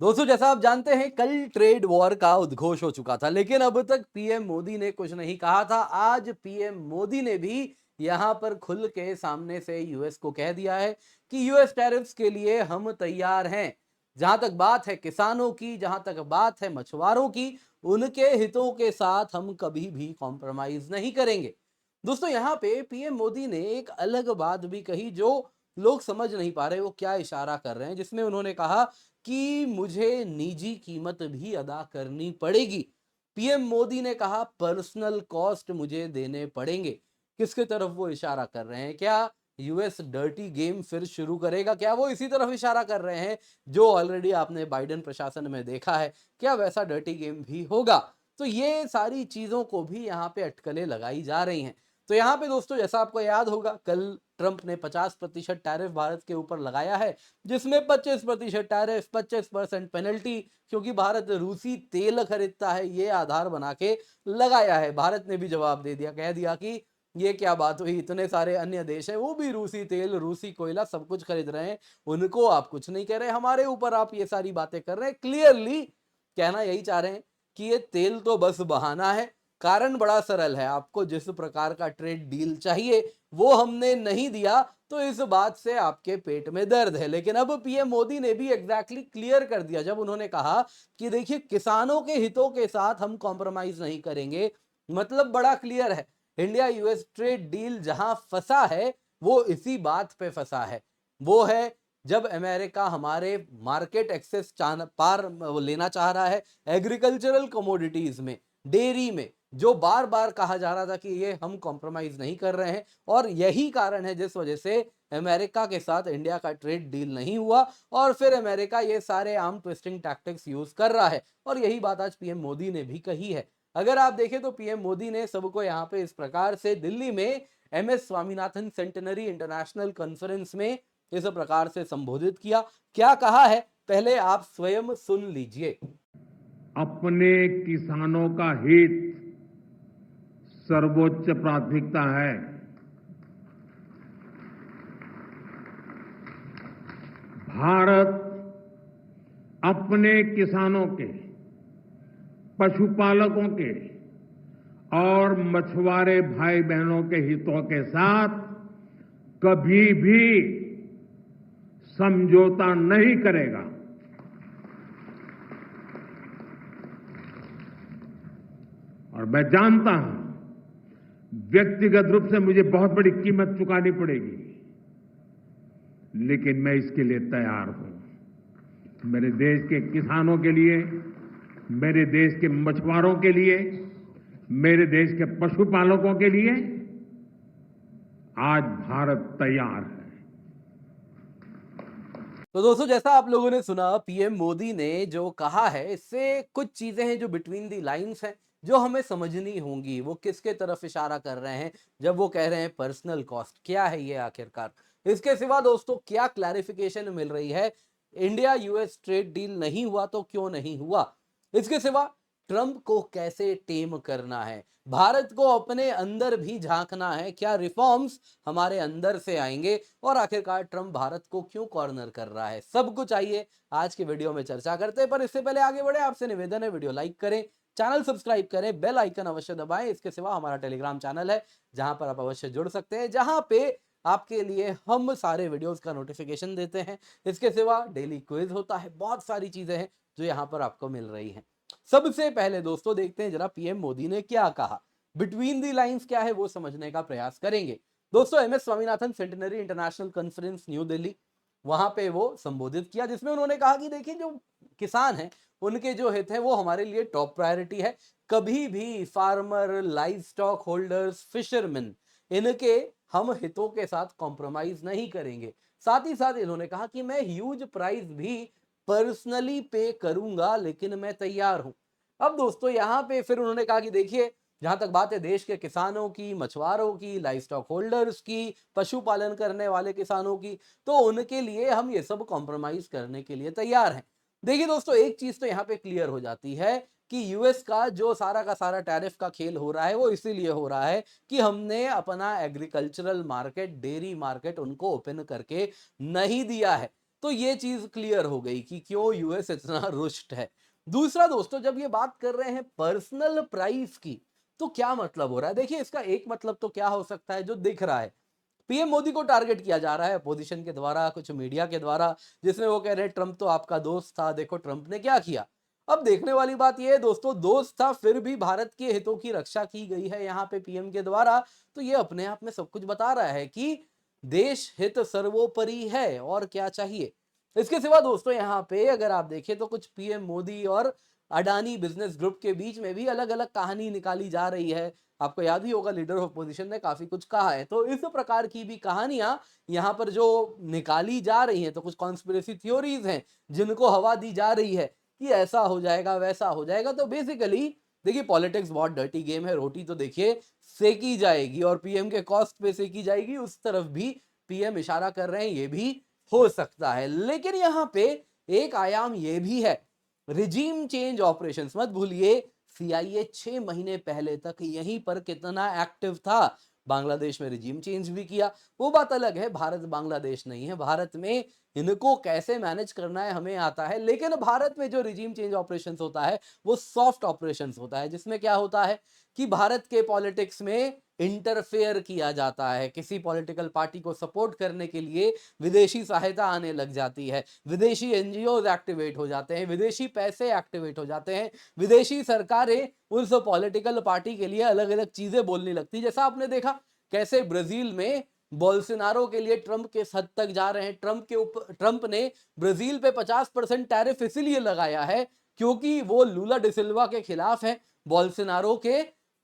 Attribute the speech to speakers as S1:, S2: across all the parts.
S1: दोस्तों जैसा आप जानते हैं कल ट्रेड वॉर का उद्घोष हो चुका था, लेकिन अब तक पीएम मोदी ने कुछ नहीं कहा था। आज पीएम मोदी ने भी यहां पर खुल के सामने से यूएस को कह दिया है कि यूएस टैरिफ्स के लिए हम तैयार हैं। जहां तक बात है किसानों की, जहां तक बात है मछुआरों की, उनके हितों के साथ हम कभी भी कॉम्प्रोमाइज नहीं करेंगे। दोस्तों यहाँ पे पीएम मोदी ने एक अलग बात भी कही जो लोग समझ नहीं पा रहे वो क्या इशारा कर रहे हैं, जिसमें उन्होंने कहा कि मुझे निजी कीमत भी अदा करनी पड़ेगी। पीएम मोदी ने कहा पर्सनल कॉस्ट मुझे देने पड़ेंगे। किसकी तरफ वो इशारा कर रहे हैं? क्या यूएस डर्टी गेम फिर शुरू करेगा? क्या वो इसी तरफ इशारा कर रहे हैं जो ऑलरेडी आपने बाइडेन प्रशासन में देखा है? क्या वैसा डर्टी गेम भी होगा? तो ये सारी चीजों को भी यहाँ पे अटकलें लगाई जा रही हैं। तो यहाँ पे दोस्तों जैसा आपको याद होगा कल ट्रंप ने 50% टैरिफ भारत के ऊपर लगाया है, जिसमें 25% टैरिफ, 25% पेनल्टी, क्योंकि भारत रूसी तेल खरीदता है ये आधार बना के लगाया है। भारत ने भी जवाब दे दिया, कह दिया कि ये क्या बात हुई, इतने सारे अन्य देश हैं वो भी रूसी तेल, रूसी कोयला सब कुछ खरीद रहे हैं, उनको आप कुछ नहीं कह रहे, हमारे ऊपर आप ये सारी बातें कर रहे हैं। क्लियरली कहना यही चाह रहे हैं कि ये तेल तो बस बहाना है। कारण बड़ा सरल है, आपको जिस प्रकार का ट्रेड डील चाहिए वो हमने नहीं दिया, तो इस बात से आपके पेट में दर्द है। लेकिन अब पीएम मोदी ने भी एग्जैक्टली क्लियर कर दिया जब उन्होंने कहा कि देखिए किसानों के हितों के साथ हम कॉम्प्रोमाइज नहीं करेंगे। मतलब बड़ा क्लियर है, इंडिया यूएस ट्रेड डील जहां फंसा है वो इसी बात पे फंसा है। वो है जब अमेरिका हमारे मार्केट एक्सेस पार वो लेना चाह रहा है एग्रीकल्चरल कमोडिटीज में, डेयरी में, जो बार बार कहा जा रहा था कि ये हम कॉम्प्रोमाइज नहीं कर रहे हैं। और यही कारण है जिस वजह से अमेरिका के साथ इंडिया का ट्रेड डील नहीं हुआ और फिर अमेरिका ये सारे आर्म ट्विस्टिंग टैक्टिक्स यूज कर रहा है। और यही बात आज पीएम मोदी ने भी कही है। अगर आप देखें तो पीएम मोदी ने सबको यहाँ पे इस प्रकार से दिल्ली में MS Swaminathan centenary international conference में इस प्रकार से संबोधित किया। क्या कहा है पहले आप स्वयं सुन लीजिए।
S2: अपने किसानों का हित सर्वोच्च प्राथमिकता है। भारत अपने किसानों के, पशुपालकों के और मछुआरे भाई बहनों के हितों के साथ कभी भी समझौता नहीं करेगा। और मैं जानता हूं व्यक्तिगत रूप से मुझे बहुत बड़ी कीमत चुकानी पड़ेगी, लेकिन मैं इसके लिए तैयार हूं। मेरे देश के किसानों के लिए, मेरे देश के मछुआरों के लिए, मेरे देश के पशुपालकों के लिए आज भारत तैयार है।
S1: तो दोस्तों जैसा आप लोगों ने सुना पीएम मोदी ने जो कहा है, इससे कुछ चीजें हैं जो बिटवीन दी लाइंस हैं जो हमें समझनी होंगी। वो किसके तरफ इशारा कर रहे हैं जब वो कह रहे हैं पर्सनल कॉस्ट, क्या है ये आखिरकार? इसके सिवा दोस्तों क्या क्लैरिफिकेशन मिल रही है? इंडिया यूएस ट्रेड डील नहीं हुआ तो क्यों नहीं हुआ? इसके सिवा ट्रंप को कैसे टेम करना है? भारत को अपने अंदर भी झांकना है, क्या रिफॉर्म्स हमारे अंदर से आएंगे? और आखिरकार ट्रंप भारत को क्यों कॉर्नर कर रहा है? सब कुछ आइए आज के वीडियो में चर्चा करते हैं। पर इससे पहले आगे बढ़े आपसे निवेदन है वीडियो लाइक करें, चैनल सब्सक्राइब करें, बेल आइकन अवश्य दबाएं। इसके सिवा हमारा टेलीग्राम चैनल है जहां पर आप अवश्य जुड़ सकते हैं, जहां पे आपके लिए हम सारे वीडियोस का नोटिफिकेशन देते हैं। इसके सिवा डेली क्विज होता है, बहुत सारी चीजें हैं जो यहाँ पर आपको मिल रही हैं। सबसे पहले दोस्तों देखते हैं जरा पीएम मोदी ने क्या कहा, बिटवीन दी लाइंस क्या है वो समझने का प्रयास करेंगे। दोस्तों MS Swaminathan centenary international conference new Delhi, वहां पे वो संबोधित किया जिसमें उन्होंने कहा कि देखिए जो किसान हैं उनके जो हित है वो हमारे लिए टॉप प्रायोरिटी है। कभी भी farmer, live stock holders, fisherman, इनके हम हितों के साथ कॉम्प्रोमाइज नहीं करेंगे। साथ ही साथ इन्होंने कहा कि मैं ह्यूज प्राइस भी पर्सनली पे करूंगा, लेकिन मैं तैयार हूं। अब दोस्तों यहां पे फिर उन्होंने कहा कि देखिए जहां तक बात है देश के किसानों की, मछुआरों की, लाइव स्टॉक होल्डर्स की, पशुपालन करने वाले किसानों की, तो उनके लिए हम ये सब कॉम्प्रोमाइज करने के लिए तैयार हैं। देखिए दोस्तों एक चीज तो यहाँ पे क्लियर हो जाती है कि यूएस का जो सारा का सारा टैरिफ का खेल हो रहा है वो इसीलिए हो रहा है कि हमने अपना एग्रीकल्चरल मार्केट, डेयरी मार्केट उनको ओपन करके नहीं दिया है। तो ये चीज क्लियर हो गई कि क्यों यूएस इतना रुष्ट है। दूसरा दोस्तों, जब ये बात कर रहे हैं पर्सनल प्राइस की, तो क्या मतलब हो रहा है? देखिए, इसका एक मतलब तो क्या हो सकता है जो दिख रहा है, पीएम मोदी को टारगेट किया जा रहा है अपोजिशन के द्वारा, कुछ मीडिया के द्वारा, जिसमें वो कह रहे हैं ट्रंप तो आपका दोस्त था, देखो ट्रंप ने क्या किया। अब देखने वाली बात यह है दोस्तों, दोस्त था फिर भी भारत के हितों की रक्षा की गई है यहाँ पे पीएम के द्वारा, तो ये अपने आप में सब कुछ बता रहा है कि देश हित सर्वोपरि है और क्या चाहिए। इसके सिवा दोस्तों यहाँ पे अगर आप देखें तो कुछ पीएम मोदी और अडानी बिजनेस ग्रुप के बीच में भी अलग अलग कहानी निकाली जा रही है। आपको याद ही होगा लीडर ऑफ अपोजिशन ने काफी कुछ कहा है, तो इस प्रकार की भी कहानियां यहाँ पर जो निकाली जा रही हैं, तो कुछ कॉन्स्पिरेसी थ्योरीज हैं जिनको हवा दी जा रही है कि ऐसा हो जाएगा वैसा हो जाएगा। तो बेसिकली देखिए, पॉलिटिक्स बहुत डर्टी गेम है, रोटी तो देखिए सेकी जाएगी और पीएम के कॉस्ट पे सेकी जाएगी, उस तरफ भी पीएम इशारा कर रहे हैं, ये भी हो सकता है। लेकिन यहाँ पे एक आयाम ये भी है, रिजीम चेंज ऑपरेशंस मत भूलिए, सीआईए 6 महीने पहले तक यहीं पर कितना एक्टिव था। बांग्लादेश में रिजीम चेंज भी किया, वो बात अलग है, भारत बांग्लादेश नहीं है, भारत में इनको कैसे मैनेज करना है हमें आता है। लेकिन भारत में जो रिजीम चेंज ऑपरेशंस होता है वो सॉफ्ट ऑपरेशंस होता है, जिसमें क्या होता है कि भारत के पॉलिटिक्स में इंटरफेयर किया जाता है, किसी पॉलिटिकल पार्टी को सपोर्ट करने के लिए विदेशी सहायता आने लग जाती है, विदेशी एनजीओज एक्टिवेट हो जाते हैं, विदेशी पैसे एक्टिवेट हो जाते हैं, विदेशी सरकारें उस पॉलिटिकल पार्टी के लिए अलग अलग चीजें बोलने लगती। जैसा आपने देखा कैसे ब्राजील में बोल्सोनारो के लिए ट्रंप के हद तक जा रहे हैं, ट्रंप ने ब्राजील पे 50% टैरिफ इसीलिए लगाया है क्योंकि वो लूला डिसिल्वा के खिलाफ है, बोल्सोनारो के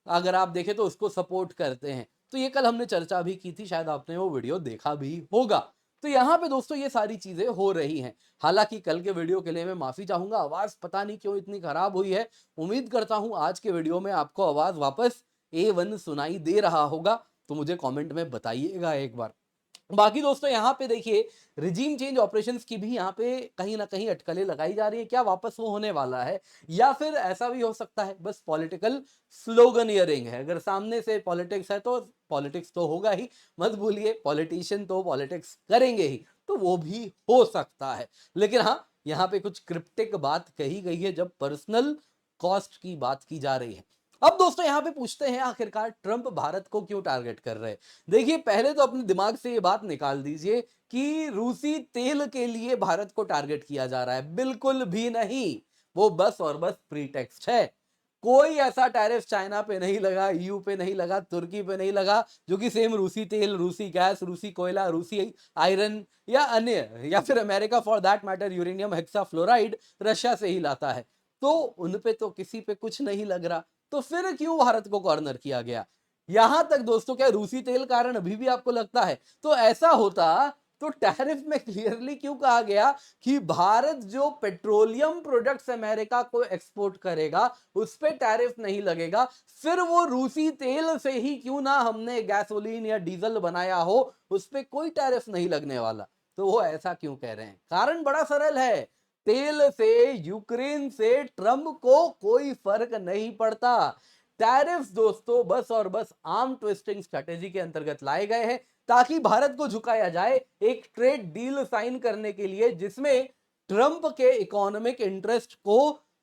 S1: अगर आप देखें तो उसको सपोर्ट करते हैं। तो ये कल हमने चर्चा भी की थी, शायद आपने वो वीडियो देखा भी होगा। तो यहाँ पे दोस्तों ये सारी चीजें हो रही हैं। हालांकि कल के वीडियो के लिए मैं माफी चाहूंगा, आवाज पता नहीं क्यों इतनी खराब हुई है। उम्मीद करता हूं आज के वीडियो में आपको आवाज वापस A1 सुनाई दे रहा होगा, तो मुझे कमेंट में बताइएगा एक बार। बाकी दोस्तों यहाँ पे देखिए, रिजीम चेंज ऑपरेशंस की भी यहाँ पे कहीं ना कहीं अटकलें लगाई जा रही है, क्या वापस वो होने वाला है, या फिर ऐसा भी हो सकता है बस पॉलिटिकल स्लोगनियरिंग है। अगर सामने से पॉलिटिक्स है तो पॉलिटिक्स तो होगा ही, मत भूलिए पॉलिटिशियन तो पॉलिटिक्स करेंगे ही, तो वो भी हो सकता है। लेकिन हाँ, यहाँ पे कुछ क्रिप्टिक बात कही गई है जब पर्सनल कॉस्ट की बात की जा रही है। अब दोस्तों यहाँ पे पूछते हैं, आखिरकार ट्रंप भारत को क्यों टारगेट कर रहे हैं? देखिए, पहले तो अपने दिमाग से ये बात निकाल दीजिए कि रूसी तेल के लिए भारत को टारगेट किया जा रहा है, बिल्कुल भी नहीं। वो बस और बस प्रीटेक्स्ट है। कोई ऐसा टैरिफ चाइना पे नहीं लगा, ईयू पे नहीं लगा, तुर्की पे नहीं लगा, जो कि सेम रूसी तेल, रूसी गैस, रूसी कोयला, रूसी आयरन या अन्य, या फिर America for that matter uranium hexafluoride Russia से ही लाता है। तो उन पे तो किसी पे कुछ नहीं लग रहा, तो फिर क्यों भारत को कॉर्नर किया गया? यहां तक दोस्तों, क्या रूसी तेल कारण अभी भी आपको लगता है? तो ऐसा होता तो टैरिफ में क्लियरली क्यों कहा गया कि भारत जो पेट्रोलियम प्रोडक्ट्स अमेरिका को एक्सपोर्ट करेगा उस पे टैरिफ नहीं लगेगा, फिर वो रूसी तेल से ही क्यों ना हमने गैसोलीन या डीजल बनाया हो, उस पे कोई टैरिफ नहीं लगने वाला। तो वो ऐसा क्यों कह रहे हैं? कारण बड़ा सरल है, तेल से, यूक्रेन से ट्रंप को कोई फर्क नहीं पड़ता। टैरिफ दोस्तों बस और बस आर्म ट्विस्टिंग स्ट्रेटेजी के अंतर्गत लाए गए हैं ताकि भारत को झुकाया जाए एक ट्रेड डील साइन करने के लिए जिसमें ट्रंप के इकोनॉमिक इंटरेस्ट को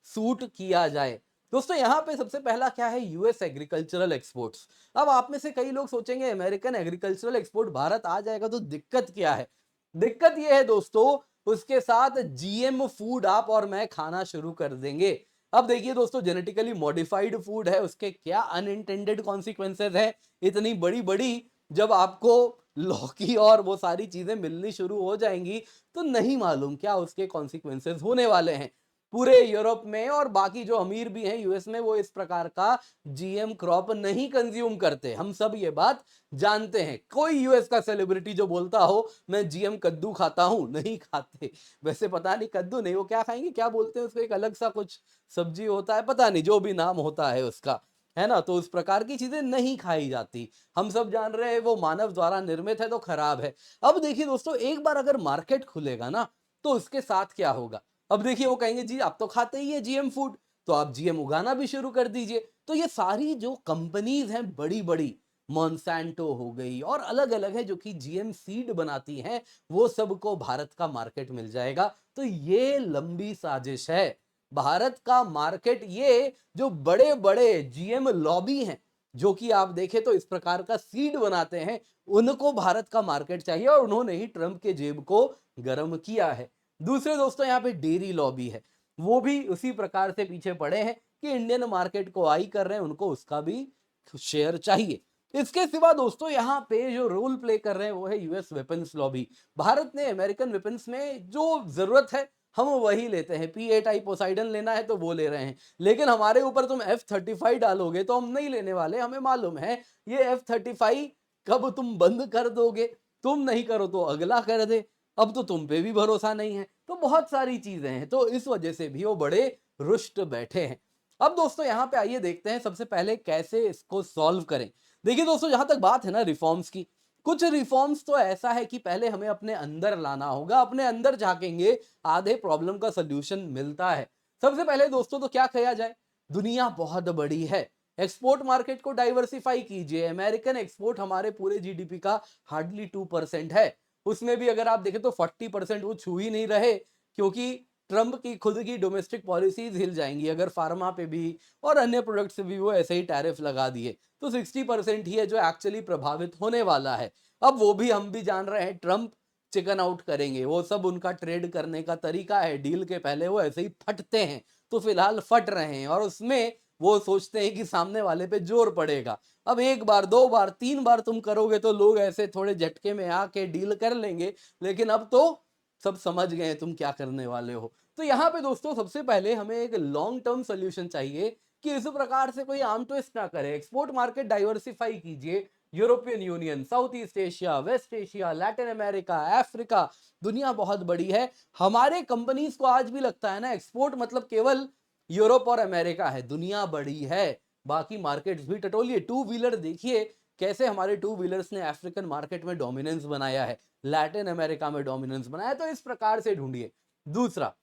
S1: सूट किया जाए। दोस्तों यहाँ पे सबसे पहला क्या है, यूएस एग्रीकल्चरल एक्सपोर्ट्स। अब आप में से कई लोग सोचेंगे अमेरिकन एग्रीकल्चरल एक्सपोर्ट भारत आ जाएगा तो दिक्कत क्या है? दिक्कत यह है दोस्तों, उसके साथ जीएम फूड आप और मैं खाना शुरू कर देंगे। अब देखिए दोस्तों, जेनेटिकली मॉडिफाइड फूड है, उसके क्या अनइंटेंडेड कॉन्सिक्वेंसेज है इतनी बड़ी बड़ी, जब आपको लौकी और वो सारी चीजें मिलनी शुरू हो जाएंगी तो नहीं मालूम क्या उसके कॉन्सिक्वेंसेज होने वाले हैं। पूरे यूरोप में और बाकी जो अमीर भी हैं यूएस में, वो इस प्रकार का जीएम क्रॉप नहीं कंज्यूम करते, हम सब ये बात जानते हैं। कोई यूएस का सेलिब्रिटी जो बोलता हो मैं जीएम कद्दू खाता हूं, नहीं खाते। वैसे पता नहीं कद्दू नहीं, वो क्या खाएंगे, क्या बोलते हैं उसको, एक अलग सा कुछ सब्जी होता है, पता नहीं जो भी नाम होता है उसका, है ना। तो उस प्रकार की चीजें नहीं खाई जाती, हम सब जान रहे हैं वो मानव द्वारा निर्मित है तो खराब है। अब देखिए दोस्तों, एक बार अगर मार्केट खुलेगा ना तो उसके साथ क्या होगा? अब देखिए, वो कहेंगे जी आप तो खाते ही है जीएम फूड, तो आप जीएम उगाना भी शुरू कर दीजिए। तो ये सारी जो कंपनीज हैं बड़ी बड़ी, मॉन्सैंटो हो गई और अलग अलग है जो कि जीएम सीड बनाती हैं, वो सबको भारत का मार्केट मिल जाएगा। तो ये लंबी साजिश है। भारत का मार्केट, ये जो बड़े बड़े जीएम लॉबी हैं जो कि आप देखें तो इस प्रकार का सीड बनाते हैं, उनको भारत का मार्केट चाहिए और उन्होंने ही ट्रंप के जेब को गर्म किया है। दूसरे दोस्तों यहाँ पे डेयरी लॉबी है, वो भी उसी प्रकार से पीछे पड़े हैं कि इंडियन मार्केट को आई कर रहे हैं, उनको उसका भी शेयर चाहिए। इसके सिवा दोस्तों यहाँ पे जो रोल प्ले कर रहे हैं वो है यूएस वेपन्स लॉबी। भारत ने अमेरिकन वेपन्स में जो जरूरत है हम वही लेते हैं। P8I पोसाइडन लेना है तो वो ले रहे हैं, लेकिन हमारे ऊपर तुम F-35 डालोगे तो हम नहीं लेने वाले। हमें मालूम है ये F-35 कब तुम बंद कर दोगे, तुम नहीं करो तो अगला कर दे, अब तो तुम पे भी भरोसा नहीं है। तो बहुत सारी चीजें हैं, तो इस वजह से भी वो बड़े रुष्ट बैठे हैं। अब दोस्तों यहाँ पे आइए देखते हैं सबसे पहले कैसे इसको सॉल्व करें। देखिए दोस्तों, जहां तक बात है ना रिफॉर्म्स की, कुछ रिफॉर्म्स तो ऐसा है कि पहले हमें अपने अंदर लाना होगा। अपने अंदर झांकेंगे, आधे प्रॉब्लम का सॉल्यूशन मिलता है। सबसे पहले दोस्तों तो क्या किया जाए, दुनिया बहुत बड़ी है, एक्सपोर्ट मार्केट को डाइवर्सिफाई कीजिए। अमेरिकन एक्सपोर्ट हमारे पूरे जीडीपी का हार्डली 2% है, उसमें भी अगर आप देखें तो 40% वो छू ही नहीं रहे, क्योंकि ट्रंप की खुद की डोमेस्टिक पॉलिसीज हिल जाएंगी अगर फार्मा पे भी और अन्य प्रोडक्ट से भी वो ऐसे ही टैरिफ लगा दिए तो 60% ही है जो एक्चुअली प्रभावित होने वाला है। अब वो भी हम भी जान रहे हैं, ट्रंप चिकन आउट करेंगे, वो सब उनका ट्रेड करने का तरीका है। डील के पहले वो ऐसे ही फटते हैं, तो फिलहाल फट रहे हैं और उसमें वो सोचते हैं कि सामने वाले पे जोर पड़ेगा। अब एक बार, दो बार, तीन बार तुम करोगे तो लोग ऐसे थोड़े झटके में आके डील कर लेंगे, लेकिन अब तो सब समझ गए हैं तुम क्या करने वाले हो। तो यहाँ पे दोस्तों सबसे पहले हमें एक लॉन्ग टर्म सोल्यूशन चाहिए कि इस प्रकार से कोई आर्म ट्विस्ट ना करे। एक्सपोर्ट मार्केट डाइवर्सिफाई कीजिए, European Union, South East Asia, West Asia, Latin America, Africa, दुनिया बहुत बड़ी है। हमारे कंपनीज को आज भी लगता है ना एक्सपोर्ट मतलब केवल यूरोप और अमेरिका है, दुनिया बड़ी है, बाकी मार्केट्स भी टटोलिए। टू व्हीलर देखिए कैसे हमारे टू व्हीलर्स ने अफ्रीकन मार्केट में डोमिनेंस बनाया है, लैटिन अमेरिका में डोमिनेंस बनाया है, तो इस प्रकार से ढूंढिए। दूसरा,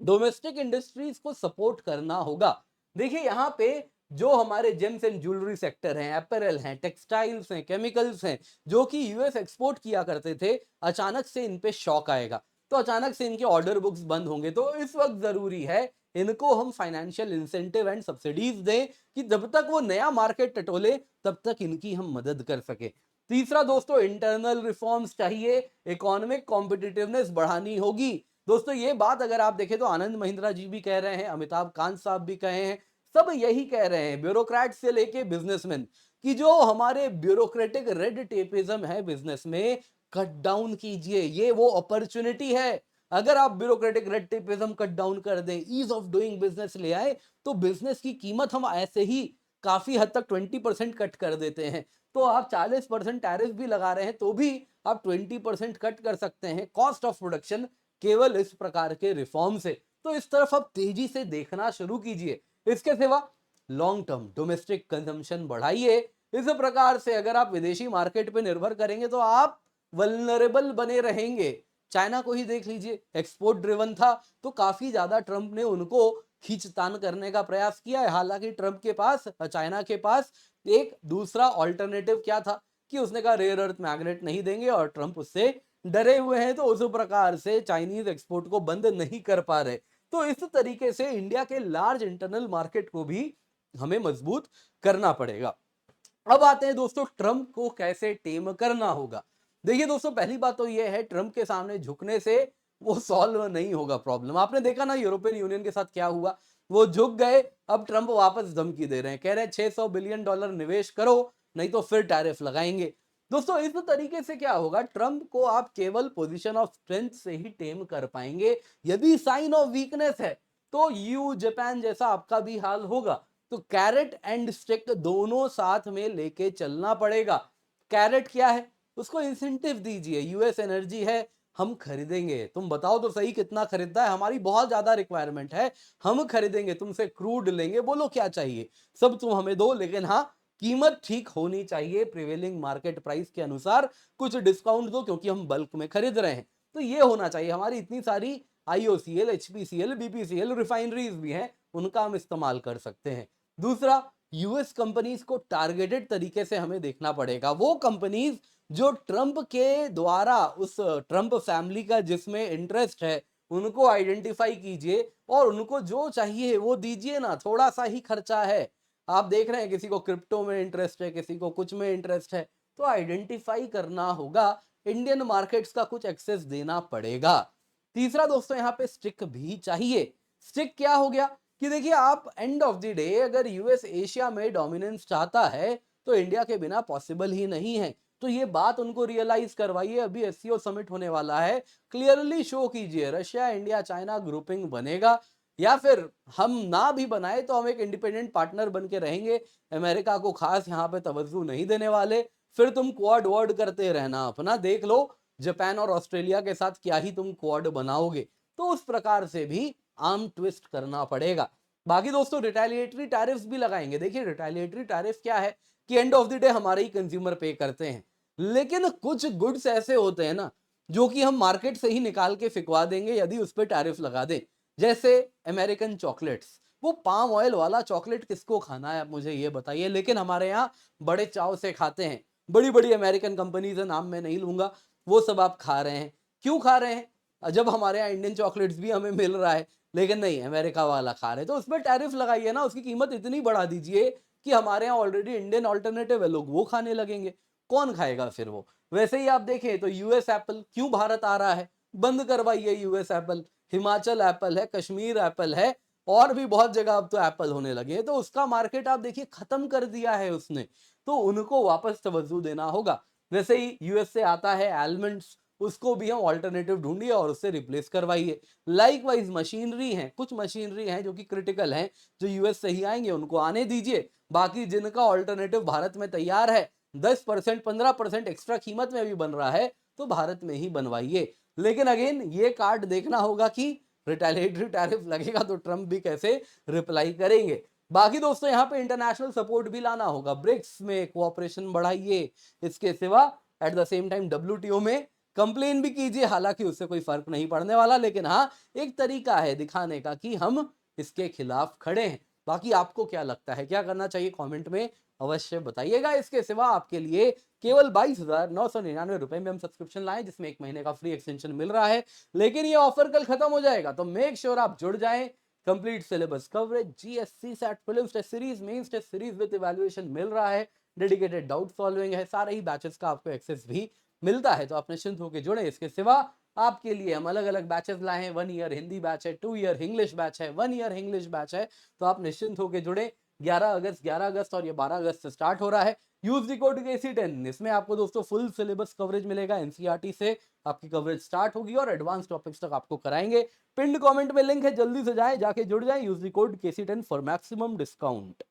S1: डोमेस्टिक इंडस्ट्रीज को सपोर्ट करना होगा। देखिए यहाँ पे जो हमारे जेम्स एंड ज्वेलरी सेक्टर हैं, अपैरल हैं, टेक्सटाइल्स हैं, केमिकल्स हैं, जो कि यूएस एक्सपोर्ट किया करते थे, अचानक से इन पे शॉक आएगा तो अचानक से इनके ऑर्डर बुक्स बंद होंगे। तो इस वक्त जरूरी है इनको हम फाइनेंशियल इंसेंटिव एंड सब्सिडीज दें कि जब तक वो नया मार्केट टटोले तब तक इनकी हम मदद कर सके। तीसरा दोस्तों, इंटरनल रिफॉर्म्स चाहिए, इकोनॉमिक कॉम्पिटिटिवनेस बढ़ानी होगी। दोस्तों ये बात अगर आप देखें तो आनंद महिंद्रा जी भी कह रहे हैं, अमिताभ कांत साहब भी कहे हैं, सब यही कह रहे हैं, ब्यूरोक्रेट से लेके बिजनेसमैन, कि जो हमारे ब्यूरोक्रेटिक रेड टेपिज्म है बिजनेस में, कट डाउन कीजिए। ये वो अपॉर्चुनिटी है, अगर आप bureaucratic red tapism cut down कर दें, ईज ऑफ डूइंग बिजनेस ले आए, तो बिजनेस की कीमत हम ऐसे ही काफी हद तक 20% कट कर देते हैं। तो आप 40% टैरिफ भी लगा रहे हैं तो भी आप 20% कट कर सकते हैं कॉस्ट ऑफ प्रोडक्शन, केवल इस प्रकार के रिफॉर्म से। तो इस तरफ आप तेजी से देखना शुरू कीजिए। इसके सिवा लॉन्ग टर्म डोमेस्टिक कंजम्पशन बढ़ाइए। इस प्रकार से अगर आप विदेशी मार्केट पे निर्भर करेंगे तो आप वल्नरेबल बने रहेंगे। चाइना को ही देख लीजिए, एक्सपोर्ट ड्रिवन था तो काफी ज्यादा ट्रंप ने उनको खींचतान करने का प्रयास किया है। हालांकि ट्रंप के पास, चाइना के पास एक दूसरा ऑल्टरनेटिव क्या था कि उसने कहा रेयर अर्थ मैग्नेट नहीं देंगे, और ट्रंप उससे डरे हुए हैं, तो उस प्रकार से चाइनीज एक्सपोर्ट को बंद नहीं कर पा रहे। तो इस तरीके से इंडिया के लार्ज इंटरनल मार्केट को भी हमें मजबूत करना पड़ेगा। अब आते हैं दोस्तों ट्रंप को कैसे टेम करना होगा। देखिए दोस्तों, पहली बात तो यह है, ट्रंप के सामने झुकने से वो सॉल्व नहीं होगा प्रॉब्लम। आपने देखा ना यूरोपियन यूनियन के साथ क्या हुआ, वो झुक गए, अब ट्रंप वापस धमकी दे रहे हैं, कह रहे हैं $600 बिलियन निवेश करो नहीं तो फिर टैरिफ लगाएंगे। दोस्तों इस तरीके से क्या होगा, ट्रंप को आप केवल पोजीशन ऑफ स्ट्रेंथ से ही टेम कर पाएंगे। यदि साइन ऑफ वीकनेस है तो यू जापान जैसा आपका भी हाल होगा। तो कैरेट एंड स्टिक दोनों साथ में लेके चलना पड़ेगा। कैरेट क्या है, उसको इंसेंटिव दीजिए, यूएस एनर्जी है, हम खरीदेंगे, तुम बताओ तो सही कितना खरीदता है, हमारी बहुत ज्यादा रिक्वायरमेंट है, हम खरीदेंगे, तुमसे क्रूड लेंगे, बोलो क्या चाहिए, सब तुम हमें दो, लेकिन हाँ कीमत ठीक होनी चाहिए, प्रिवेलिंग मार्केट प्राइस के अनुसार कुछ डिस्काउंट दो क्योंकि हम बल्क में खरीद रहे हैं। तो ये होना चाहिए। हमारी इतनी सारी आईओसीएल, एचपीसीएल, बीपीसीएल रिफाइनरीज भी हैं, उनका हम इस्तेमाल कर सकते हैं। दूसरा, यूएस कंपनीज को टारगेटेड तरीके से हमें देखना पड़ेगा। वो कंपनीज जो ट्रंप के द्वारा, उस ट्रंप फैमिली का जिसमें इंटरेस्ट है, उनको आइडेंटिफाई कीजिए और उनको जो चाहिए वो दीजिए ना। थोड़ा सा ही खर्चा है। आप देख रहे हैं किसी को क्रिप्टो में इंटरेस्ट है, किसी को कुछ में इंटरेस्ट है, तो आइडेंटिफाई करना होगा। इंडियन मार्केट्स का कुछ एक्सेस देना पड़ेगा। तीसरा दोस्तों, यहाँ पे स्टिक भी चाहिए। स्टिक क्या हो गया कि देखिए, आप एंड ऑफ द डे अगर यूएस एशिया में डोमिनेंस चाहता है तो इंडिया के बिना पॉसिबल ही नहीं है। तो ये बात उनको रियलाइज करवाइए। अभी एससीओ समिट होने वाला है, क्लियरली शो कीजिए रशिया इंडिया चाइना ग्रुपिंग बनेगा, या फिर हम ना भी बनाए तो हम एक इंडिपेंडेंट पार्टनर बन के रहेंगे, अमेरिका को खास यहाँ पे तवज्जो नहीं देने वाले। फिर तुम क्वाड वर्ड करते रहना, अपना देख लो जापान और ऑस्ट्रेलिया के साथ क्या ही तुम क्वाड बनाओगे। तो उस प्रकार से भी आर्म ट्विस्ट करना पड़ेगा। बाकी दोस्तों, रिटेलिएटरी टैरिफ्स भी लगाएंगे। देखिए, रिटेलिएटरी टैरिफ क्या है कि एंड ऑफ द डे हमारे ही कंज्यूमर पे करते हैं, लेकिन कुछ गुड्स ऐसे होते हैं ना जो कि हम मार्केट से ही निकाल के फिकवा देंगे यदि उस पर टैरिफ लगा दें। जैसे अमेरिकन चॉकलेट्स, वो पाम ऑयल वाला चॉकलेट किसको खाना है आप मुझे ये बताइए, लेकिन हमारे यहाँ बड़े चाव से खाते हैं। बड़ी बड़ी अमेरिकन कंपनीज है, नाम मैं नहीं लूंगा, वो सब आप खा रहे हैं। क्यों खा रहे हैं जब हमारे यहाँ इंडियन चॉकलेट्स भी हमें मिल रहा है, लेकिन नहीं, अमेरिका वाला खा रहे हैं। तो उस पर टैरिफ लगाइए ना, उसकी कीमत इतनी बढ़ा दीजिए कि हमारे यहाँ ऑलरेडी इंडियन ऑल्टरनेटिव है, लोग वो खाने लगेंगे। कौन खाएगा फिर वो? वैसे ही आप देखें तो यूएस एप्पल क्यों भारत आ रहा है? बंद करवाइए यूएस एप्पल। हिमाचल एप्पल है, कश्मीर एप्पल है, और भी बहुत जगह अब तो एप्पल होने लगे हैं। तो उसका मार्केट आप देखिए खत्म कर दिया है उसने, तो उनको वापस तवज्जो देना होगा। वैसे ही यूएस से आता है एलमंड्स, उसको भी हम ऑल्टरनेटिव ढूंढिए और उससे रिप्लेस करवाइए। लाइकवाइज मशीनरी हैं, कुछ मशीनरी हैं जो कि क्रिटिकल हैं, जो यूएस से ही आएंगे उनको आने दीजिए। बाकी जिनका ऑल्टरनेटिव भारत में तैयार है, 10% 15% एक्स्ट्रा कीमत में भी बन रहा है, तो भारत में ही बनवाइए। लेकिन अगेन ये कार्ड देखना होगा कि रिटेलिएटरी टैरिफ लगेगा तो ट्रंप भी कैसे रिप्लाई करेंगे। बाकी दोस्तों, यहाँ पे इंटरनेशनल सपोर्ट भी लाना होगा। ब्रिक्स में कोऑपरेशन बढ़ाइए। इसके सिवा at the same time WTO में कंप्लेन भी कीजिए। हालांकि उससे कोई फर्क नहीं पड़ने वाला, लेकिन हाँ, एक तरीका है दिखाने का कि हम इसके खिलाफ खड़े हैं। बाकी आपको क्या लगता है, क्या करना चाहिए, कमेंट में अवश्य बताइएगा। इसके सिवा आपके लिए केवल 22,999 रुपए में हम सब्सक्रिप्शन लाएं, जिसमें 1 महीने का फ्री एक्सटेंशन मिल रहा है। लेकिन ये ऑफर कल खत्म हो जाएगा, तो मेक श्योर आप जुड़ जाएं। Complete syllabus coverage, GSC set prelims test series, mains test series with evaluation मिल रहा है। डेडिकेटेड डाउट सॉल्विंग है, सारे ही बैचेस का आपको एक्सेस भी मिलता है, तो आप निश्चिंत होकर जुड़े। इसके सिवा आपके लिए हम अलग अलग बैचेस लाए हैं। 1 ईयर हिंदी बैच है, 2 ईयर इंग्लिश बैच है, 1 ईयर इंग्लिश बैच है, तो आप निश्चिंत होकर जुड़े। 11 अगस्त और ये 12 अगस्त से स्टार्ट हो रहा है। यूज द कोड KC10, इसमें आपको दोस्तों फुल सिलेबस कवरेज मिलेगा। एनसीईआरटी से आपकी कवरेज स्टार्ट होगी और एडवांस टॉपिक्स तक आपको कराएंगे। पिंड कमेंट में लिंक है, जल्दी से जाएं, जाके जुड़ जाएं। Use the code KC10 for maximum discount.